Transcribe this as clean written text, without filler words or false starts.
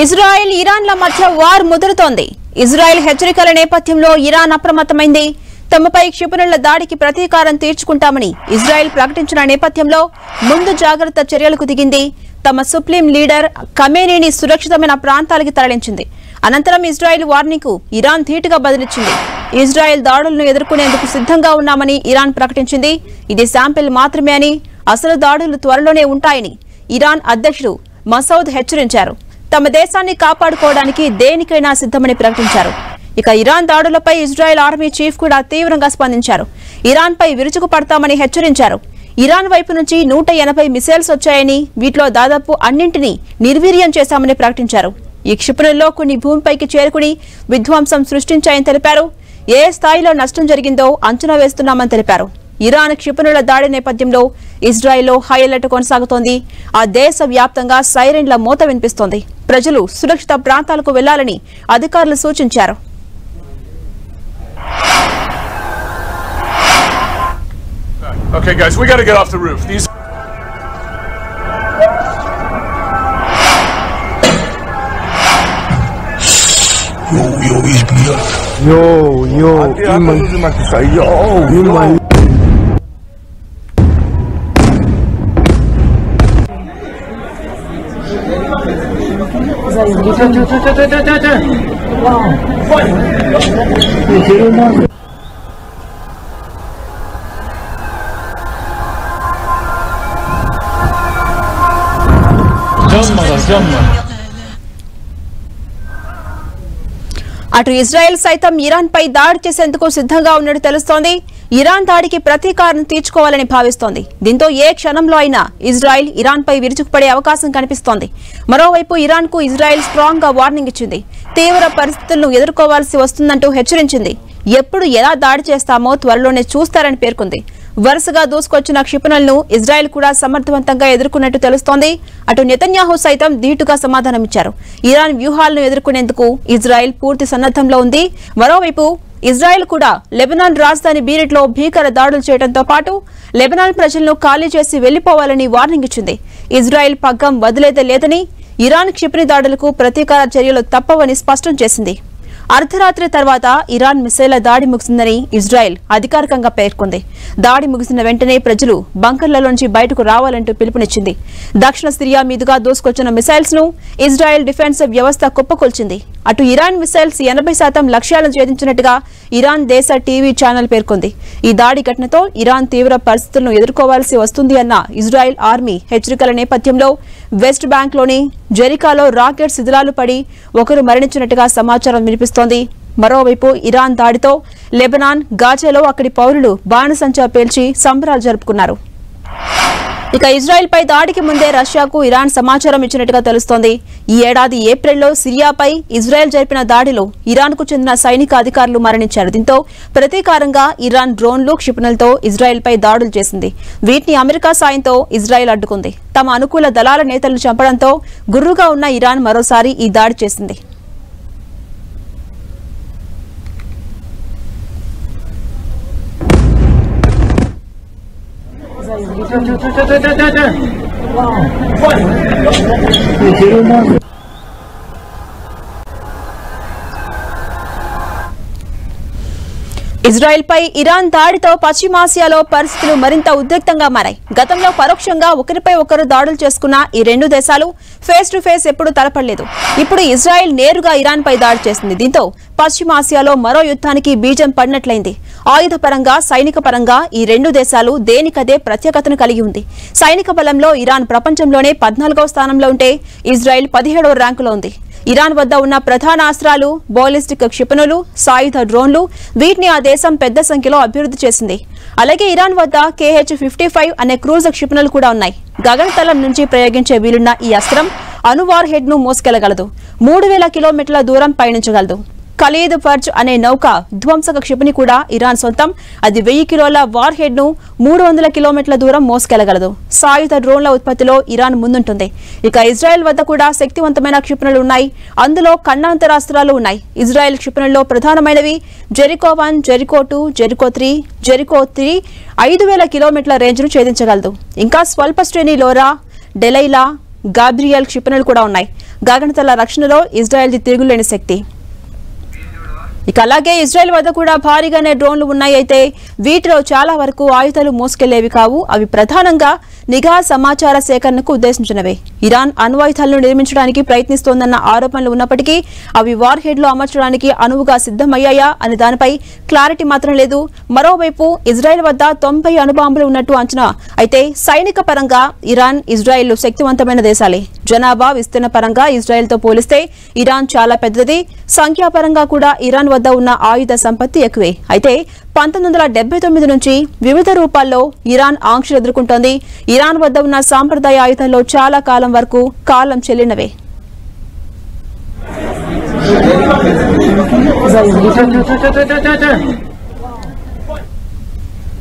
Israel ఇరాన్ల మధ్య war ముదురుతోంది. Israel హెచ్చరికల నేపథ్యంలో ఇరాన్ అప్రమత్తమైంది. తమపై క్షిపణుల దాడికి ప్రతీకారం తీర్చుకుంటామని ఇజ్రాయెల్ ప్రకటించిన నేపథ్యంలో ముందు జాగ్రత్త చర్యలకు దిగింది. తమ సుప్రీం లీడర్ ఖమేనీని సురక్షితమైన ప్రాంతాలకు తరలించింది. అనంతరం ఇజ్రాయెల్ వార్నింగ్ కు ఇరాన్ ధీటుగా బదిలిచ్చింది. ఇజ్రాయెల్ దాడులను ఎదుర్కొనేందుకు సిద్ధంగా ఉన్నామని ఇరాన్ ప్రకటించింది. ఇది శాంపిల్ మాత్రమే అని, అసలు దాడులు త్వరలోనే ఉంటాయని ఇరాన్ అధ్యక్షుడు మసౌద్ హెచ్చరించారు. తమ దేశాన్ని కాపాడుకోవడానికి దేనికైనా సిద్ధమని ప్రకటించారు. ఇక ఇరాన్ దాడులపై ఇజ్రాయెల్ ఆర్మీ చీఫ్ కూడా తీవ్రంగా స్పందించారు. ఇరాన్ పై విరుచుకు పడతామని హెచ్చరించారు. ఇరాన్ వైపు నుంచి 180 మిసైల్స్ వచ్చాయని, వీటిలో దాదాపు అన్నింటినీ నిర్వీర్యం చేశామని ప్రకటించారు. ఈ క్షిపణుల్లో కొన్ని భూమిపైకి చేరుకుని విధ్వంసం సృష్టించాయని తెలిపారు. ఏ స్థాయిలో నష్టం జరిగిందో అంచనా వేస్తున్నామని తెలిపారు. ఇరాన్ క్షిపణుల దాడి నేపథ్యంలో ఇజ్రాయెల్లో హై అలర్ట్ కొనసాగుతోంది. ఆ దేశ వ్యాప్తంగా సైరన్ల మోత వినిపిస్తోంది. ప్రజలు సురక్షిత ప్రాంతాలకు వెళ్లాలని అధికారులు సూచించారు. Okay, guys, we got to get off the roof. These. Yo, HBR. Yo, Yo, అటు ఇజ్రాయెల్ సైతం ఇరాన్ పై దాడి చేసేందుకు సిద్ధంగా ఉన్నట్టు తెలుస్తోంది. ఇరాన్ దాడికి ప్రతీకారం తీర్చుకోవాలని భావిస్తోంది. దీంతో ఏ క్షణంలో అయినా ఇజ్రాయెల్ ఇరాన్ పై విరుచుకుపడే అవకాశం కనిపిస్తోంది. మరోవైపు ఇరాన్ కు ఇజ్రాయెల్ స్ట్రాంగ్ గా వార్నింగ్ ఇచ్చింది. తీవ్ర పరిస్థితులను ఎదుర్కోవాల్సి వస్తుందంటూ హెచ్చరించింది. ఎప్పుడు ఎలా దాడి చేస్తామో త్వరలోనే చూస్తారని పేర్కొంది. వరుసగా దూసుకొచ్చిన క్షిపణులను ఇజ్రాయెల్ కూడా సమర్థవంతంగా ఎదుర్కొన్నట్టు తెలుస్తోంది. అటు నెతన్యాహు సైతం ధీటుగా సమాధానమిచ్చారు. ఇరాన్ వ్యూహాలను ఎదుర్కొనేందుకు ఇజ్రాయెల్ పూర్తి సన్నద్ధంలో ఉంది. మరోవైపు ఇజ్రాయెల్ కూడా లెబనాన్ రాజధాని బీరెట్లో భీకర దాడులు చేయడంతో పాటు లెబనాన్ ప్రజలను ఖాళీ చేసి వెళ్లిపోవాలని వార్నింగ్ ఇచ్చింది. ఇజ్రాయెల్ పగ్గం వదిలేదే లేదని, ఇరాన్ క్షిపణి దాడులకు ప్రతీకార చర్యలు తప్పవని స్పష్టం చేసింది. అర్ధరాత్రి తర్వాత ఇరాన్ మిసైళ్ల దాడి ముగిసిందని ఇజ్రాయెల్ అధికారికంగా పేర్కొంది. దాడి ముగిసిన వెంటనే ప్రజలు బంకర్లలోంచి బయటకు రావాలంటూ పిలుపునిచ్చింది. దక్షిణ సిరియా మీదుగా దూసుకొచ్చిన మిసైల్స్ ను ఇజ్రాయెల్ డిఫెన్స్ వ్యవస్థ కుప్పకూల్చింది. అటు ఇరాన్ మిసైల్స్ 80% లక్ష్యాలను ఛేదించినట్టుగా ఇరాన్ దేశ టీవీ ఛానల్ పేర్కొంది. ఈ దాడి ఘటనతో ఇరాన్ తీవ్ర పరిస్థితులను ఎదుర్కోవాల్సి వస్తుంది అన్న ఇజ్రాయెల్ ఆర్మీ హెచ్చరికల నేపథ్యంలో వెస్ట్ బ్యాంక్లోని జెరికాలో రాకెట్ శిథిలాలు పడి ఒకరు మరణించినట్టుగా సమాచారం వినిపిస్తోంది. మరోవైపు ఇరాన్ దాడితో లెబనాన్, గాజాలో అక్కడి పౌరులు బాణసంచా పేల్చి సంబరాలు జరుపుకున్నారు. ఇక ఇజ్రాయెల్ పై దాడికి ముందే రష్యాకు ఇరాన్ సమాచారం ఇచ్చినట్టుగా తెలుస్తోంది. ఈ ఏడాది ఏప్రిల్లో సిరియాపై ఇజ్రాయెల్ జరిపిన దాడిలో ఇరాన్ కు చెందిన సైనిక అధికారులు మరణించారు. దీంతో ప్రతీకారంగా ఇరాన్ డ్రోన్లు, క్షిపణులతో ఇజ్రాయెల్ పై దాడులు చేసింది. వీటిని అమెరికా సాయంతో ఇజ్రాయెల్ అడ్డుకుంది. తమ అనుకూల దళాల నేతలను చంపడంతో గుర్రుగా ఉన్న ఇరాన్ మరోసారి ఈ దాడి చేసింది. ఇజ్రాయెల్ పై ఇరాన్ దాడితో పశ్చిమాసియాలో పరిస్థితులు మరింత ఉద్రిక్తంగా మారాయి. గతంలో పరోక్షంగా ఒకరిపై ఒకరు దాడులు చేసుకున్న ఈ రెండు దేశాలు ఫేస్ టు ఫేస్ ఎప్పుడూ తలపడలేదు. ఇప్పుడు ఇజ్రాయెల్ నేరుగా ఇరాన్ పై దాడి చేసింది. దీంతో పశ్చిమాసియాలో మరో యుద్ధానికి బీజం పడినట్లయింది. ఆయుధ పరంగా, సైనిక పరంగా ఈ రెండు దేశాలు దేనికదే ప్రత్యేకతను కలిగి ఉంది. సైనిక బలంలో ఇరాన్ ప్రపంచంలోనే 14వ స్థానంలో ఉంటే ఇజ్రాయెల్ 17వ ర్యాంకులో ఉంది. ఇరాన్ వద్ద ఉన్న ప్రధాన అస్త్రాలు, బాలిస్టిక్ క్షిపణులు, సాయుధ డ్రోన్లు, వీటిని ఆ దేశం పెద్ద సంఖ్యలో అభివృద్ధి చేసింది. అలాగే ఇరాన్ వద్ద KH-55 అనే క్రూజ్ క్షిపణులు కూడా ఉన్నాయి. గగనతలం నుంచి ప్రయోగించే వీలున్న ఈ అస్త్రం అణు వార్ హెడ్ ను మోసుకెళ్లగలదు. 3000 కిలోమీటర్ల దూరం పయనించగలదు. ఖలీద్ ఫర్జ్ అనే నౌక ధ్వంసక క్షిపణి కూడా ఇరాన్ సొంతం. అది 1000 కిలోల వార్ హెడ్ ను 300 కిలోమీటర్ల దూరం మోసుకెళ్లగలదు. సాయుధ డ్రోన్ల ఉత్పత్తిలో ఇరాన్ ముందుంటుంది. ఇక ఇజ్రాయెల్ వద్ద కూడా శక్తివంతమైన క్షిపణులు ఉన్నాయి. అందులో ఖండాంతరాస్త్రాలు ఉన్నాయి. ఇజ్రాయెల్ క్షిపణుల్లో ప్రధానమైనవి జెరికో 1, జెరికో 2, జెరికో 3, జెరికో 3 5000 కిలోమీటర్ల రేంజ్ను ఛేదించగలదు. ఇంకా స్వల్ప శ్రేణి లోరా, డెలైలా, గాబ్రియల్ క్షిపణులు కూడా ఉన్నాయి. గగనతల రక్షణలో ఇజ్రాయెల్ది తిరుగులేని శక్తి. ఇక అలాగే ఇజ్రాయెల్ వద్ద కూడా భారీగానే డ్రోన్లు ఉన్నాయి. అయితే వీటిలో చాలా వరకు ఆయుధాలు మోసుకెళ్లేవి కావు. అవి ప్రధానంగా నిఘా సమాచార సేకరణకు ఉద్దేశించినవే. ఇరాన్ అణ్వాయుధాలను నిర్మించడానికి ప్రయత్నిస్తోందన్న ఆరోపణలు ఉన్నప్పటికీ అవి వార్ హెడ్ లో అమర్చడానికి అనువుగా సిద్ధమయ్యాయా అనే దానిపై క్లారిటీ మాత్రం లేదు. మరోవైపు ఇజ్రాయెల్ వద్ద 90 అణుబాంబులు ఉన్నట్టు అంచనా. అయితే సైనిక పరంగా ఇరాన్, ఇజ్రాయెల్ శక్తివంతమైన దేశాలే. జనాభా విస్తీర్ణ పరంగా ఇజ్రాయెల్ తో పోలిస్తే ఇరాన్ చాలా పెద్దది. సంఖ్యాపరంగా కూడా ఇరాన్ వద్ద ఉన్న ఆయుధ సంపత్తి ఎక్కువే. అయితే 1979 నుంచి వివిధ రూపాల్లో ఇరాన్ ఆంక్షలు ఎదుర్కొంటోంది. ఇరాన్ వద్ద ఉన్న సాంప్రదాయ ఆయుధాల్లో చాలా కాలం వరకు కాలం చెల్లినవే.